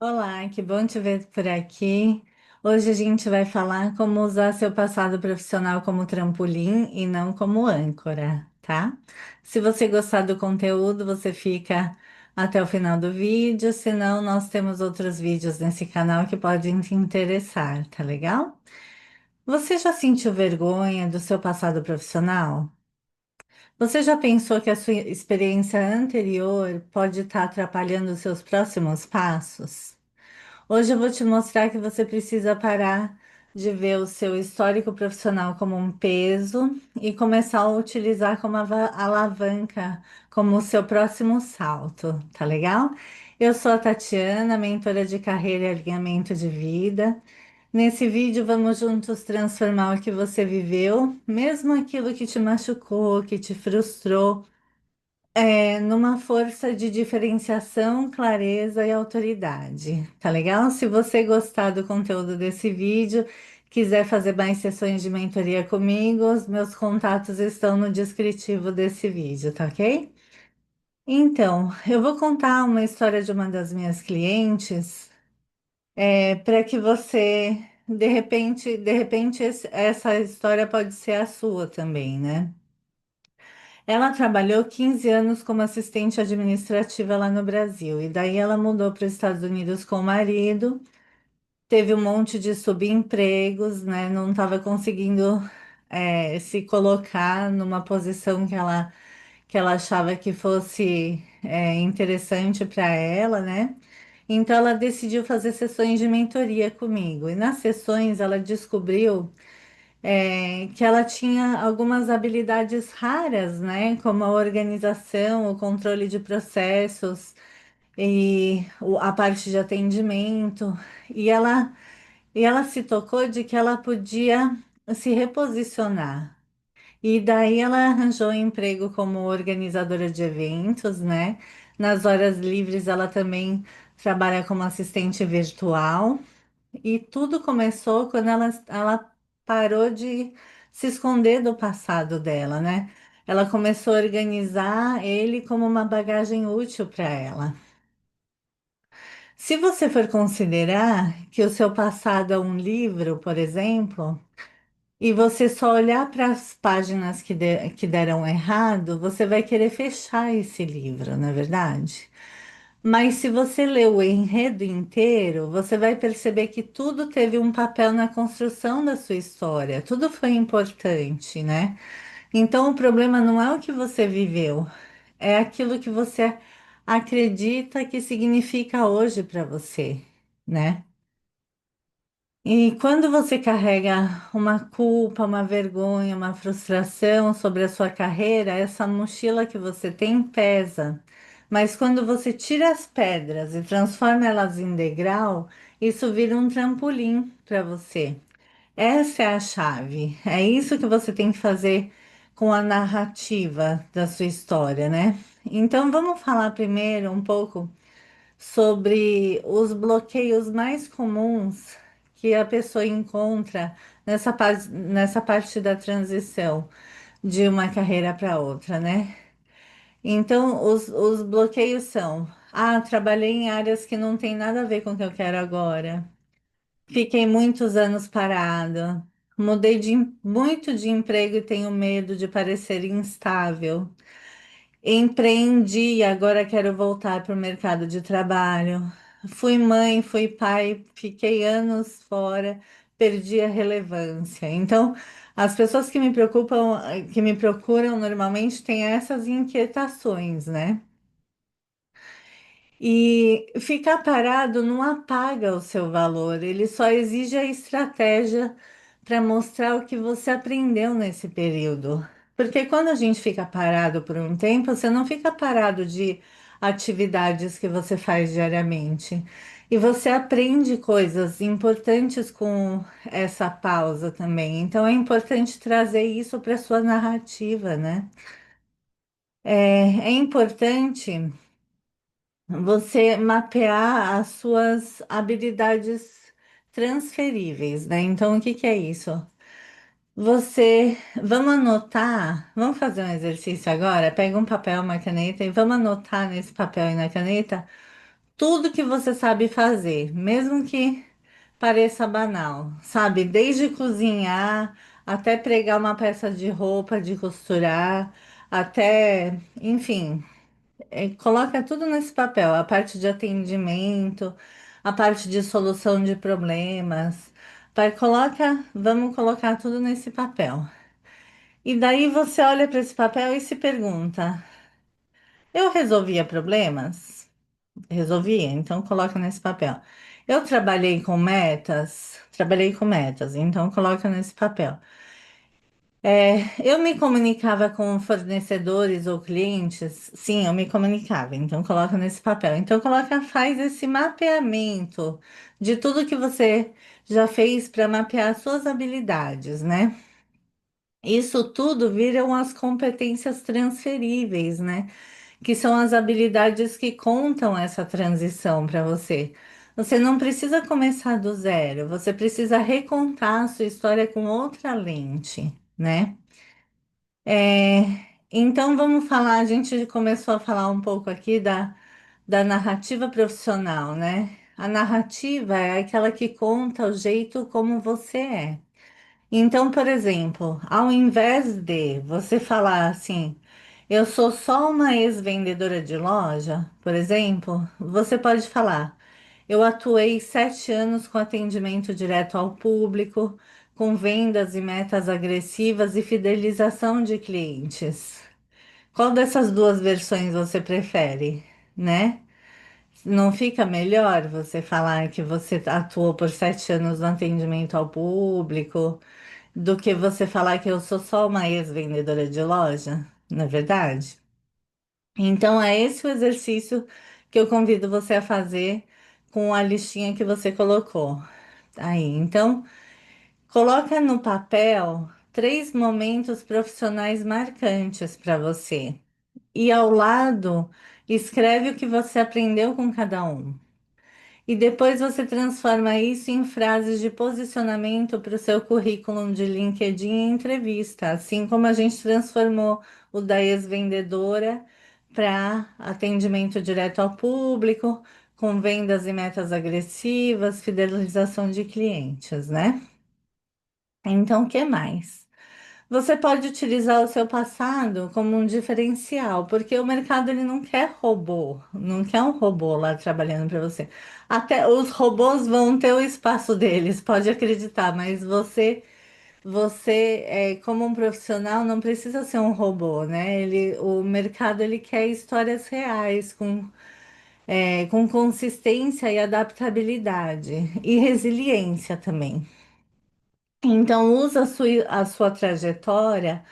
Olá, que bom te ver por aqui. Hoje a gente vai falar como usar seu passado profissional como trampolim e não como âncora, tá? Se você gostar do conteúdo, você fica até o final do vídeo, senão nós temos outros vídeos nesse canal que podem te interessar, tá legal? Você já sentiu vergonha do seu passado profissional? Você já pensou que a sua experiência anterior pode estar atrapalhando os seus próximos passos? Hoje eu vou te mostrar que você precisa parar de ver o seu histórico profissional como um peso e começar a utilizar como alavanca, como o seu próximo salto, tá legal? Eu sou a Tatiana, mentora de carreira e alinhamento de vida. Nesse vídeo, vamos juntos transformar o que você viveu, mesmo aquilo que te machucou, que te frustrou numa força de diferenciação, clareza e autoridade. Tá legal? Se você gostar do conteúdo desse vídeo, quiser fazer mais sessões de mentoria comigo, os meus contatos estão no descritivo desse vídeo, tá ok? Então, eu vou contar uma história de uma das minhas clientes, para que você, de repente, essa história pode ser a sua também, né? Ela trabalhou 15 anos como assistente administrativa lá no Brasil, e daí ela mudou para os Estados Unidos com o marido, teve um monte de subempregos, né? Não estava conseguindo, se colocar numa posição que ela achava que fosse, interessante para ela, né? Então ela decidiu fazer sessões de mentoria comigo, e nas sessões ela descobriu que ela tinha algumas habilidades raras, né? Como a organização, o controle de processos e a parte de atendimento. E ela se tocou de que ela podia se reposicionar. E daí ela arranjou um emprego como organizadora de eventos, né? Nas horas livres ela também trabalha como assistente virtual. E tudo começou quando ela parou de se esconder do passado dela, né? Ela começou a organizar ele como uma bagagem útil para ela. Se você for considerar que o seu passado é um livro, por exemplo, e você só olhar para as páginas que deram errado, você vai querer fechar esse livro, não é verdade? Mas se você ler o enredo inteiro, você vai perceber que tudo teve um papel na construção da sua história, tudo foi importante, né? Então o problema não é o que você viveu, é aquilo que você acredita que significa hoje para você, né? E quando você carrega uma culpa, uma vergonha, uma frustração sobre a sua carreira, essa mochila que você tem pesa. Mas quando você tira as pedras e transforma elas em degrau, isso vira um trampolim para você. Essa é a chave. É isso que você tem que fazer com a narrativa da sua história, né? Então vamos falar primeiro um pouco sobre os bloqueios mais comuns que a pessoa encontra nessa parte da transição de uma carreira para outra, né? Então, os bloqueios são: trabalhei em áreas que não tem nada a ver com o que eu quero agora, fiquei muitos anos parada, mudei muito de emprego e tenho medo de parecer instável. Empreendi e agora quero voltar para o mercado de trabalho. Fui mãe, fui pai, fiquei anos fora, perdi a relevância. Então, as pessoas que me procuram normalmente têm essas inquietações, né? E ficar parado não apaga o seu valor, ele só exige a estratégia para mostrar o que você aprendeu nesse período. Porque quando a gente fica parado por um tempo, você não fica parado de atividades que você faz diariamente. E você aprende coisas importantes com essa pausa também. Então é importante trazer isso para sua narrativa, né? É importante você mapear as suas habilidades transferíveis, né? Então, o que que é isso? Vamos anotar, vamos fazer um exercício agora? Pega um papel, uma caneta e vamos anotar nesse papel e na caneta tudo que você sabe fazer, mesmo que pareça banal, sabe? Desde cozinhar até pregar uma peça de roupa, de costurar, até, enfim, coloca tudo nesse papel, a parte de atendimento, a parte de solução de problemas. Vamos colocar tudo nesse papel. E daí você olha para esse papel e se pergunta: eu resolvia problemas? Resolvia, então coloca nesse papel. Eu trabalhei com metas, então coloca nesse papel. Eu me comunicava com fornecedores ou clientes? Sim, eu me comunicava, então coloca nesse papel. Então coloca, faz esse mapeamento de tudo que você já fez para mapear suas habilidades, né? Isso tudo viram as competências transferíveis, né? Que são as habilidades que contam essa transição para você. Você não precisa começar do zero, você precisa recontar a sua história com outra lente, né? É, então vamos falar, a gente começou a falar um pouco aqui da narrativa profissional, né? A narrativa é aquela que conta o jeito como você é. Então, por exemplo, ao invés de você falar assim, eu sou só uma ex-vendedora de loja, por exemplo, você pode falar, eu atuei 7 anos com atendimento direto ao público, com vendas e metas agressivas e fidelização de clientes. Qual dessas duas versões você prefere, né? Não fica melhor você falar que você atuou por 7 anos no atendimento ao público? Do que você falar que eu sou só uma ex-vendedora de loja, não é verdade? Então, é esse o exercício que eu convido você a fazer com a listinha que você colocou aí. Então, coloca no papel 3 momentos profissionais marcantes para você. E ao lado, escreve o que você aprendeu com cada um. E depois você transforma isso em frases de posicionamento para o seu currículo de LinkedIn e entrevista, assim como a gente transformou o da ex-vendedora para atendimento direto ao público, com vendas e metas agressivas, fidelização de clientes, né? Então, o que mais? Você pode utilizar o seu passado como um diferencial, porque o mercado ele não quer robô, não quer um robô lá trabalhando para você. Até os robôs vão ter o espaço deles, pode acreditar, mas como um profissional não precisa ser um robô, né? O mercado ele quer histórias reais com consistência e adaptabilidade e resiliência também. Então usa a sua trajetória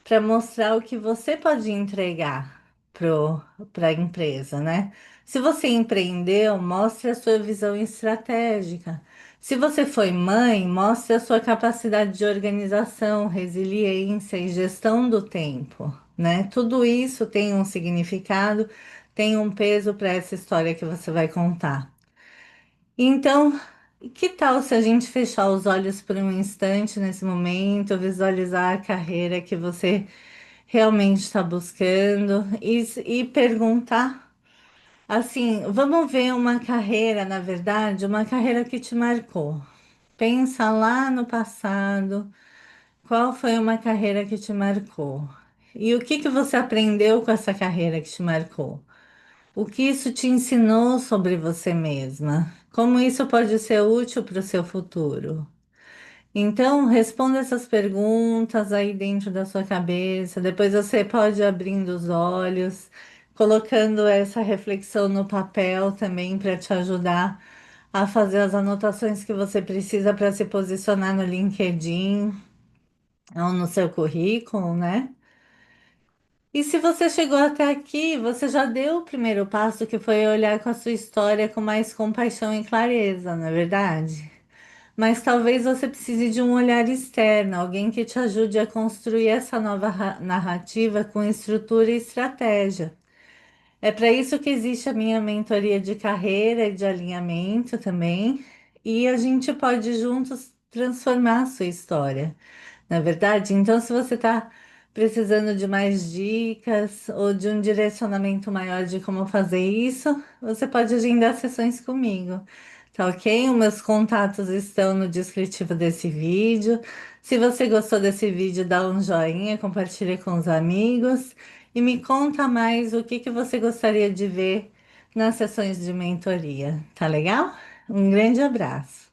para mostrar o que você pode entregar para a empresa, né? Se você empreendeu, mostre a sua visão estratégica. Se você foi mãe, mostre a sua capacidade de organização, resiliência e gestão do tempo, né? Tudo isso tem um significado, tem um peso para essa história que você vai contar. Então, que tal se a gente fechar os olhos por um instante nesse momento, visualizar a carreira que você realmente está buscando e perguntar assim, vamos ver uma carreira, na verdade, uma carreira que te marcou. Pensa lá no passado, qual foi uma carreira que te marcou? E o que que você aprendeu com essa carreira que te marcou? O que isso te ensinou sobre você mesma? Como isso pode ser útil para o seu futuro? Então, responda essas perguntas aí dentro da sua cabeça. Depois você pode ir abrindo os olhos, colocando essa reflexão no papel também para te ajudar a fazer as anotações que você precisa para se posicionar no LinkedIn ou no seu currículo, né? E se você chegou até aqui, você já deu o primeiro passo, que foi olhar com a sua história com mais compaixão e clareza, não é verdade? Mas talvez você precise de um olhar externo, alguém que te ajude a construir essa nova narrativa com estrutura e estratégia. É para isso que existe a minha mentoria de carreira e de alinhamento também, e a gente pode juntos transformar a sua história, na verdade? Então, se você está precisando de mais dicas ou de um direcionamento maior de como fazer isso, você pode agendar sessões comigo, tá ok? Os meus contatos estão no descritivo desse vídeo. Se você gostou desse vídeo, dá um joinha, compartilha com os amigos e me conta mais o que que você gostaria de ver nas sessões de mentoria, tá legal? Um grande abraço.